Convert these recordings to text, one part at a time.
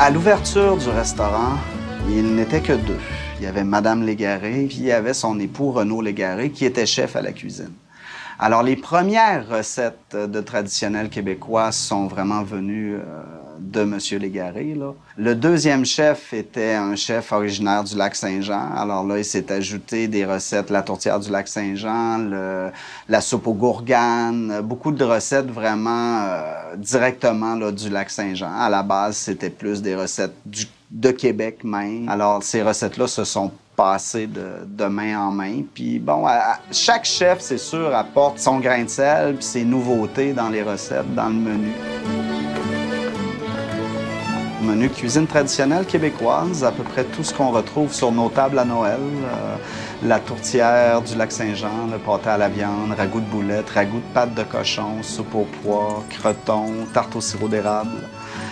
À l'ouverture du restaurant, il n'était que deux. Il y avait Madame Légaré, puis il y avait son époux Renaud Légaré, qui était chef à la cuisine. Alors, les premières recettes de traditionnels québécois sont vraiment venues de Monsieur Légaré, là. Le deuxième chef était un chef originaire du Lac-Saint-Jean. Alors là, il s'est ajouté des recettes, la tourtière du Lac-Saint-Jean, la soupe aux gourganes, beaucoup de recettes vraiment directement là, du Lac-Saint-Jean. À la base, c'était plus des recettes de Québec même. Alors, ces recettes-là se sont passées de main en main. Puis bon, chaque chef, c'est sûr, apporte son grain de sel puis ses nouveautés dans les recettes, dans le menu. Menu cuisine traditionnelle québécoise, à peu près tout ce qu'on retrouve sur nos tables à Noël. La tourtière du Lac-Saint-Jean, le pâté à la viande, ragoût de boulettes, ragoût de pâte de cochon, soupe aux pois, croton, tarte au sirop d'érable.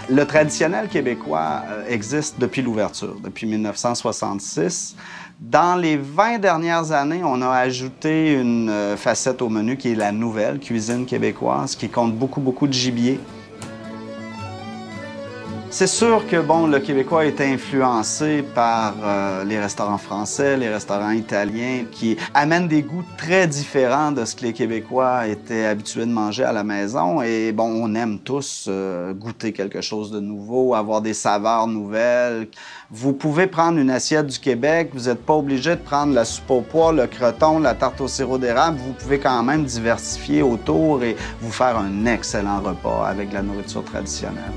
Le traditionnel québécois existe depuis l'ouverture, depuis 1966. Dans les 20 dernières années, on a ajouté une facette au menu qui est la nouvelle cuisine québécoise, qui compte beaucoup de gibier. C'est sûr que bon, le Québécois est influencé par les restaurants français, les restaurants italiens, qui amènent des goûts très différents de ce que les Québécois étaient habitués de manger à la maison. Et bon, on aime tous goûter quelque chose de nouveau, avoir des saveurs nouvelles. Vous pouvez prendre une assiette du Québec, vous n'êtes pas obligé de prendre la soupe aux pois, le croton, la tarte au sirop d'érable. Vous pouvez quand même diversifier autour et vous faire un excellent repas avec la nourriture traditionnelle.